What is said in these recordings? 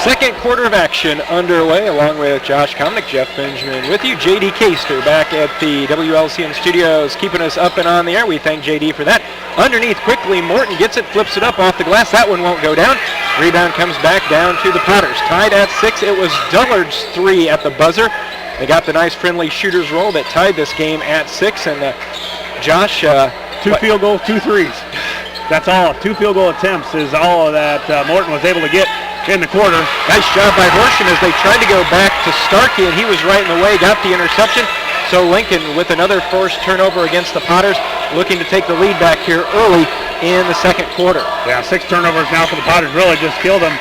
Second quarter of action underway, along with Josh Komnick, Jeff Benjamin with you. J.D. Caster back at the WLCN studios, keeping us up and on the air. We thank J.D. for that. Underneath quickly, Morton gets it, flips it up off the glass. That one won't go down. Rebound comes back down to the Potters. Tied at 6. It was Dullard's 3 at the buzzer. They got the nice friendly shooter's roll that tied this game at 6. And Josh... 2 field goals, 2 threes. That's all. 2 field goal attempts is all that Morton was able to get in the quarter. Nice job by Horsham as they tried to go back to Starkey, and he was right in the way, got the interception. So Lincoln with another forced turnover against the Potters, looking to take the lead back here early in the second quarter. Yeah, 6 turnovers now for the Potters. Really just killed them,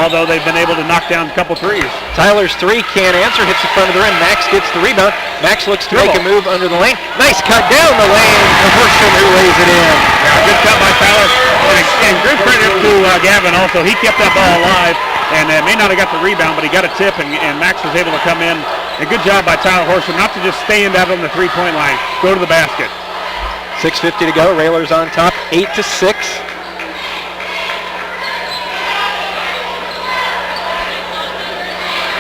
although they've been able to knock down a couple threes. Tyler's 3 can't answer, hits the front of the rim. Max gets the rebound. Max looks to make a move under the lane. Nice cut down the lane to Horsham, who lays it in. Yeah, good cut by Tyler. And good credit to Gavin also. He kept that ball alive and may not have got the rebound, but he got a tip, and Max was able to come in. And good job by Tyler Horsham not to just stand out on the three-point line. Go to the basket. 6:50 to go. Railers on top, 8-6.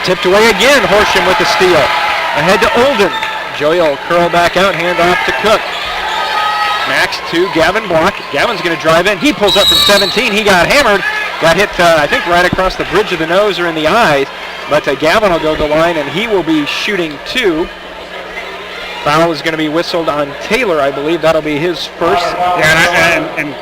Tipped away again. Horsham with the steal. Ahead to Olden. Joey will curl back out, hand off to Cook. Max to Gavin block. Gavin's going to drive in. He pulls up from 17. He got hammered. Got hit, I think, right across the bridge of the nose or in the eyes. But Gavin will go to the line, and he will be shooting 2. Foul is going to be whistled on Taylor, I believe. That'll be his first. Yeah, and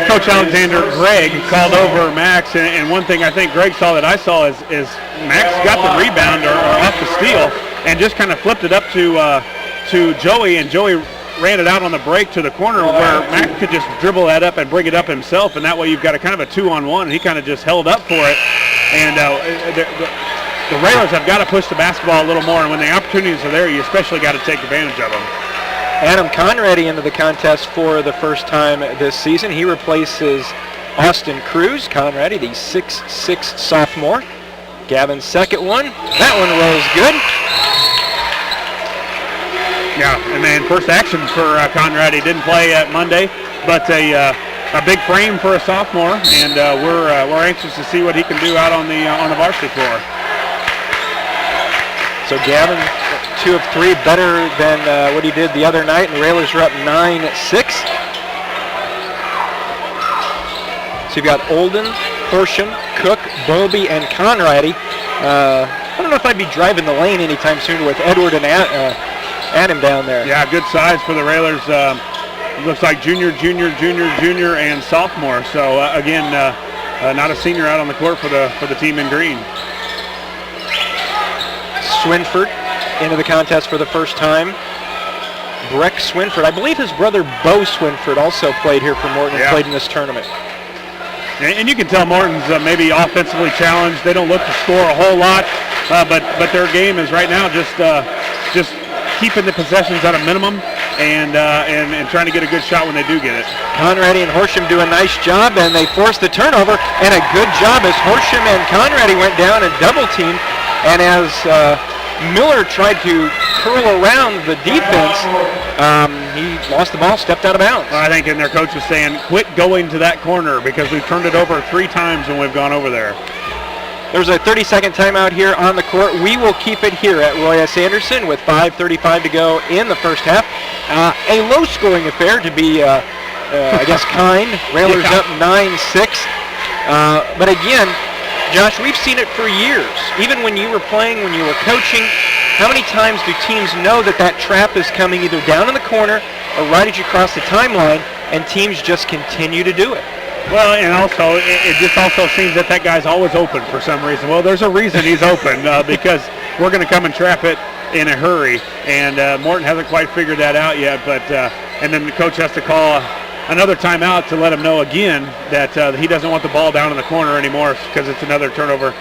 Coach Alexander, Greg, called over Max. And one thing I think Greg saw that I saw is Max got the rebound or off the steal and just kind of flipped it up to Joey, and Joey ran it out on the break to the corner where Max could just dribble that up and bring it up himself, and that way you've got a kind of a 2-on-1, and he kind of just held up for it. And the Railers have got to push the basketball a little more, and when the opportunities are there, you especially got to take advantage of them. Adam Conradi into the contest for the first time this season. He replaces Austin Cruz. Conradi, the 6'6 sophomore. Gavin's second one. That one rolls good. Yeah, and then first action for Conradi. Didn't play Monday, but a big frame for a sophomore, and we're anxious to see what he can do out on the varsity floor. So Gavin, 2 of 3, better than what he did the other night, and the Railers are up 9-6. So you've got Olden, Horsham, Cook, Bobby, and Conradi. I don't know if I'd be driving the lane anytime soon with Edward and Adam down there. Yeah, good size for the Railers. Looks like junior, and sophomore. So again, not a senior out on the court for the team in green. Swinford into the contest for the first time. Breck Swinford, I believe his brother Bo Swinford also played here for Morton and played in this tournament. And you can tell Morton's maybe offensively challenged. They don't look to score a whole lot, but their game is right now just keeping the possessions at a minimum and trying to get a good shot when they do get it. Conradi and Horsham do a nice job, and they force the turnover, and a good job as Horsham and Conradi went down and double teamed, and as Miller tried to curl around the defense, he lost the ball, stepped out of bounds. Well, I think and their coach was saying, quit going to that corner because we've turned it over 3 times when we've gone over there. There's a 30-second timeout here on the court. We will keep it here at Roy S. Anderson with 5:35 to go in the first half. A low-scoring affair to be, I guess, kind. Railers up 9-6. But again, Josh, we've seen it for years. Even when you were playing, when you were coaching, how many times do teams know that trap is coming either down in the corner or right as you cross the timeline, and teams just continue to do it? Well, and also, it just also seems that guy's always open for some reason. Well, there's a reason he's open because we're going to come and trap it in a hurry, and Morton hasn't quite figured that out yet. But and then the coach has to call another timeout to let him know again that he doesn't want the ball down in the corner anymore because it's another turnover,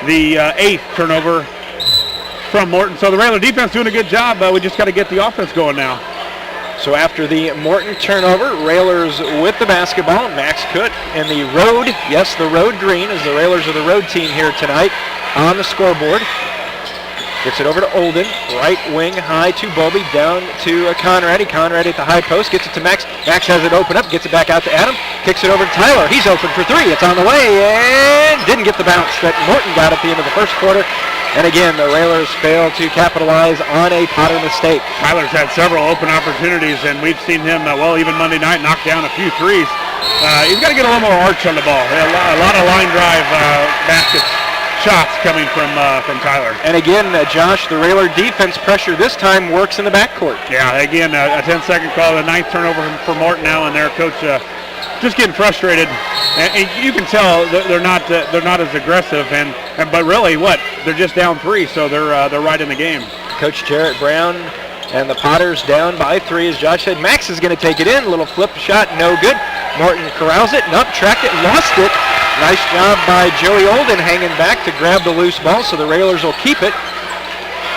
the 8th turnover from Morton. So the Railer defense doing a good job. We just got to get the offense going now. So after the Morton turnover, Railers with the basketball. Max Cook and the road, yes, the road green, as the Railers are the road team here tonight on the scoreboard. Gets it over to Olden. Right wing high to Bowlby. Down to Conradi. Conradi at the high post. Gets it to Max. Max has it open up. Gets it back out to Adam. Kicks it over to Tyler. He's open for three. It's on the way and didn't get the bounce that Morton got at the end of the first quarter. And again, the Railers fail to capitalize on a Potter mistake. Tyler's had several open opportunities, and we've seen him, even Monday night, knock down a few threes. He's got to get a little more arch on the ball. A lot of line drive baskets, shots coming from Tyler. And again, Josh, the Railer defense pressure this time works in the backcourt. Yeah, again, a 10-second call, the ninth turnover for Morton now, and their coach just getting frustrated. And you can tell they're not as aggressive, but really, they're just down three, so they're right in the game. Coach Jarrett Brown and the Potters down by three, as Josh said. Max is going to take it in. Little flip shot, no good. Morton corrals it, tracked it, lost it. Nice job by Joey Olden hanging back to grab the loose ball, so the Railers will keep it.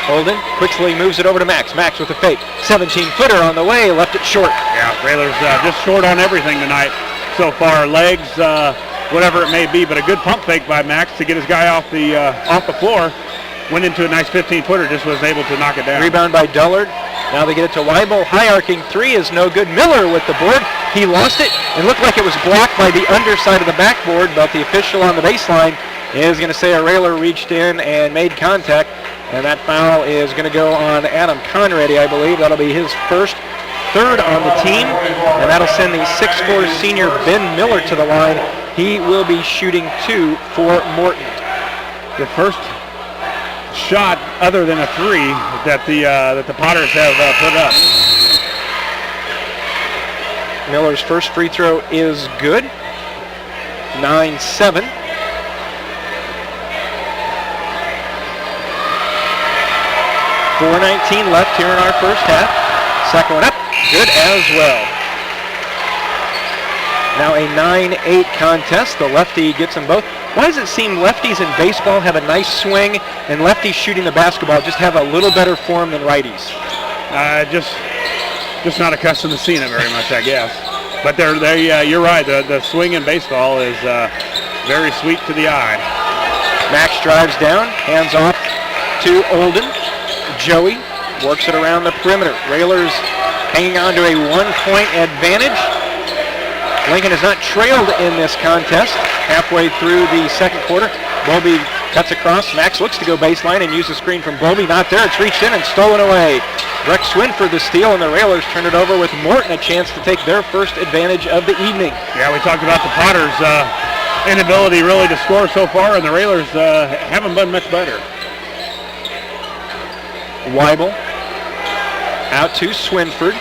Olden quickly moves it over to Max. Max with a fake. 17-footer on the way, left it short. Yeah, Railers just short on everything tonight so far. Legs, whatever it may be, but a good pump fake by Max to get his guy off the floor. Went into a nice 15-footer, just wasn't able to knock it down. Rebound by Dullard. Now they get it to Weibel. High arcing three is no good. Miller with the board. He lost it. It looked like it was blocked by the underside of the backboard, but the official on the baseline is going to say a Railer reached in and made contact, and that foul is going to go on Adam Conradi, I believe. That'll be his third on the team, and that'll send the 6'4" senior Ben Miller to the line. He will be shooting two for Morton. The first shot other than a three that the Potters have put up. Miller's first free throw is good. 9-7. .419 left here in our first half. Second one up, good as well. Now a 9-8 contest. The lefty gets them both. Why does it seem lefties in baseball have a nice swing and lefties shooting the basketball just have a little better form than righties? Just not accustomed to seeing it very much, I guess. But you're right. The swing in baseball is very sweet to the eye. Max drives down, hands off to Olden. Joey works it around the perimeter. Railers hanging on to a 1-point advantage. Lincoln has not trailed in this contest. Halfway through the second quarter, Bowlby cuts across. Max looks to go baseline and use the screen from Bowlby. Not there. It's reached in and stolen away. Rex Swinford the steal, and the Railers turn it over with Morton a chance to take their first advantage of the evening. Yeah, we talked about the Potters' inability really to score so far, and the Railers haven't been much better. Weibel out to Swinford.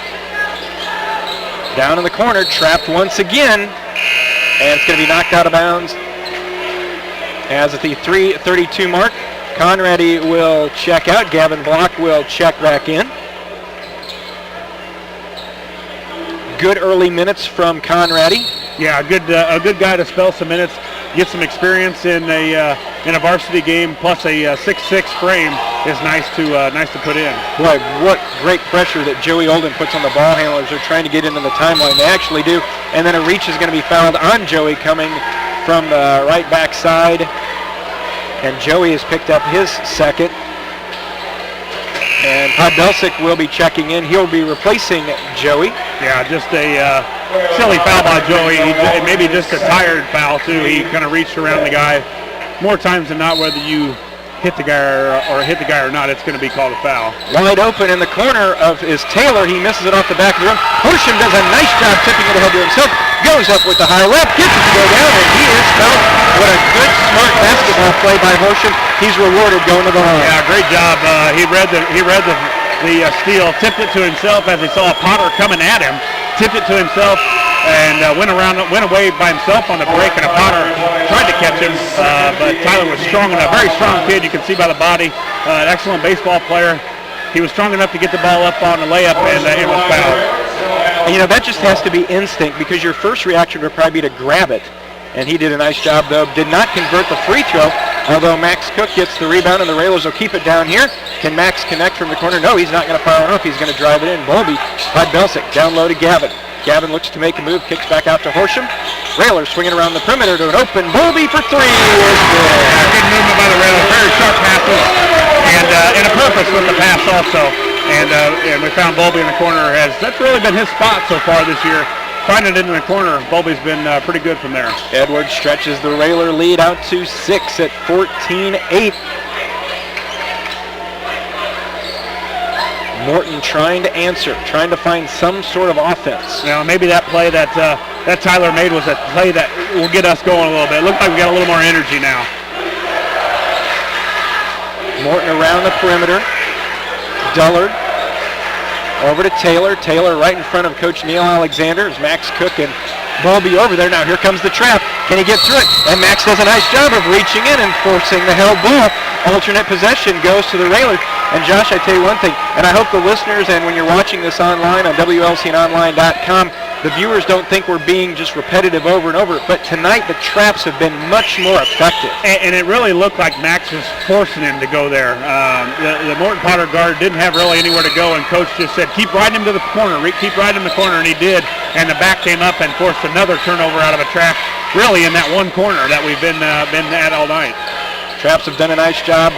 Down in the corner, trapped once again, and it's going to be knocked out of bounds. As at the 3:32 mark, Conradi will check out. Gavin Block will check back in. Good early minutes from Conradi. Yeah, a good guy to spell some minutes, get some experience in a varsity game, plus a 6'6" frame is nice to put in. Boy, what great pressure that Joey Olden puts on the ball handlers. They're trying to get into the timeline. They actually do. And then a reach is going to be fouled on Joey coming from the right back side. And Joey has picked up his second. And Todd Belsick will be checking in. He'll be replacing Joey. Yeah, just a silly foul by Joey. Maybe just a tired foul, too. He kind of reached around the guy. More times than not, whether you hit the guy or not, it's going to be called a foul. Wide open in the corner is Taylor. He misses it off the back of the rim. Horsham does a nice job tipping it ahead to himself. Goes up with the high left, gets it to go down, and he is fouled. What a good, smart basketball play by Horsham. He's rewarded going to the line. Yeah, great job. He read the steal, tipped it to himself as he saw Potter coming at him, tipped it to himself, and went away by himself on the break, and Potter tried to catch him, but Tyler was strong enough, very strong kid, you can see by the body, an excellent baseball player. He was strong enough to get the ball up on the layup, and it was fouled. And, that just has to be instinct, because your first reaction would probably be to grab it, and he did a nice job, though. Did not convert the free throw, although Max Cook gets the rebound, and the Railers will keep it down here. Can Max connect from the corner? No, he's not going to fire off. He's going to drive it in. Bowlby, Todd Belsick, down low to Gavin. Gavin looks to make a move, kicks back out to Horsham. Railers swinging around the perimeter to an open Bowlby for three. Good movement by the Railers, very sharp passes, and and a purpose with the pass also. And we found Bowlby in the corner. That's really been his spot so far this year. Finding it in the corner, Bowlby's been pretty good from there. Edwards stretches the Railer lead out to 6 at 14-8. Morton trying to answer, trying to find some sort of offense. Now maybe that play that Tyler made was a play that will get us going a little bit. It looks like we got a little more energy now. Morton around the perimeter. Dullard over to Taylor. Taylor right in front of Coach Neil Alexander as Max Cook and Bowlby over there. Now here comes the trap. Can he get through it? And Max does a nice job of reaching in and forcing the held ball. Alternate possession goes to the Railers. And Josh, I tell you one thing, and I hope the listeners and when you're watching this online on WLCNonline.com, the viewers don't think we're being just repetitive over and over. But tonight the traps have been much more effective. And it really looked like Max was forcing him to go there. The Morton Potter guard didn't have really anywhere to go, and Coach just said, keep riding him to the corner, keep riding him to the corner, and he did. And the back came up and forced another turnover out of a trap, really in that one corner that we've been at all night. Traps have done a nice job.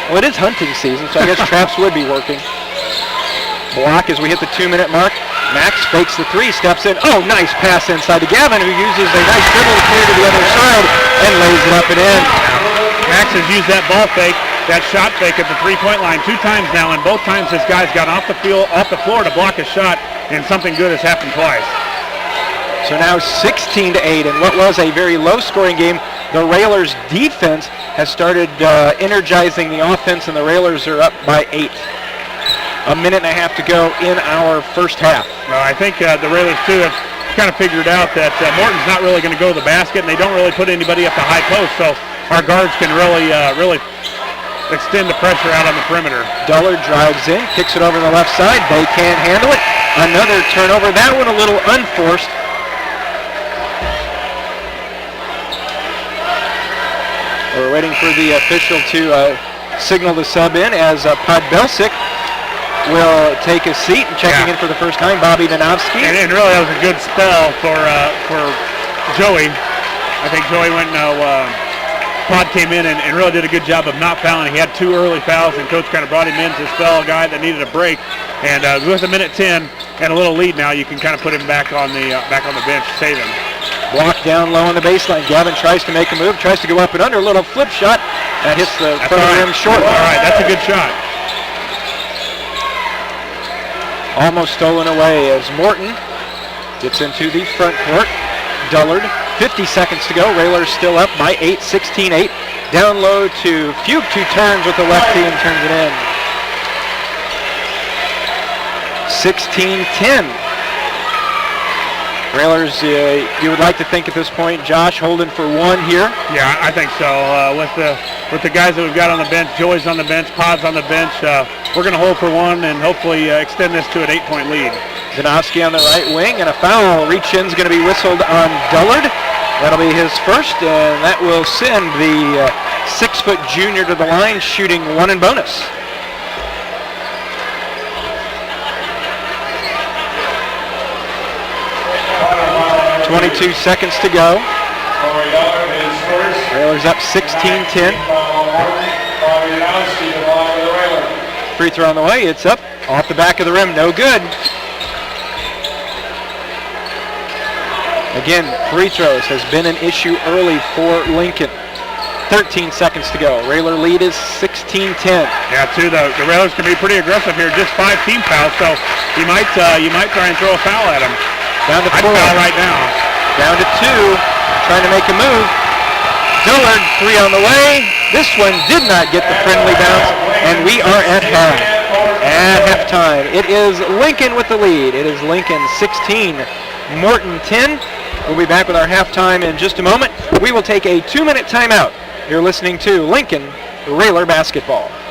Well, it is hunting season, so I guess traps would be working. Block as we hit the 2-minute mark. Max fakes the 3, steps in. Oh, nice pass inside to Gavin, who uses a nice dribble to clear to the other side and lays it up and in. Max has used that ball fake, that shot fake at the 3-point line 2 times now, and both times this guy's gone off the floor to block a shot, and something good has happened twice. So now 16-8 in what was a very low-scoring game. The Railers' defense has started energizing the offense, and the Railers are up by 8. A minute and a half to go in our first half. Well, I think the Railers, too, have kind of figured out that Morton's not really going to go to the basket, and they don't really put anybody up the high post, so our guards can really extend the pressure out on the perimeter. Dullard drives in, kicks it over to the left side. They can't handle it. Another turnover. That one a little unforced. We're waiting for the official to signal the sub in as Podbelsic will take a seat and checking in for the first time, Bobby Danowski. And really that was a good spell for Joey. I think Joey went Pod came in and really did a good job of not fouling. He had 2 early fouls, and Coach kind of brought him in to spell a guy that needed a break. And with a minute 10 and a little lead now, you can kind of put him back on the bench, save him. Block down low on the baseline. Gavin tries to make a move, tries to go up and under. A little flip shot. That hits the front of the rim short. All right, that's a good shot. Almost stolen away as Morton gets into the front court. Dullard, 50 seconds to go. Railers still up by 8, 16-8. Down low to Fuke, 2 turns with the lefty and turns it in. 16-10. Railers, you would like to think at this point, Josh, holding for 1 here. Yeah, I think so. With the guys that we've got on the bench, Joey's on the bench, Pod's on the bench, we're going to hold for 1 and hopefully extend this to an 8-point lead. Zanowski on the right wing, and a foul. Reach-in's going to be whistled on Dullard. That'll be his first, and that will send the 6-foot junior to the line, shooting 1 in bonus. .22 seconds to go. Railers up 16-10. Free throw on the way. It's up off the back of the rim. No good. Again, free throws has been an issue early for Lincoln. 13 seconds to go. Railer lead is 16-10. Yeah, too. The Railers can be pretty aggressive here. Just 5 team fouls, so you might try and throw a foul at them. Down to 4. I'd foul right now. Down to 2. Trying to make a move. Dullard, 3 on the way. This one did not get the friendly bounce, and we are at half. At halftime, it is Lincoln with the lead. It is Lincoln 16, Morton 10. We'll be back with our halftime in just a moment. We will take a 2-minute timeout. You're listening to Lincoln Railer Basketball.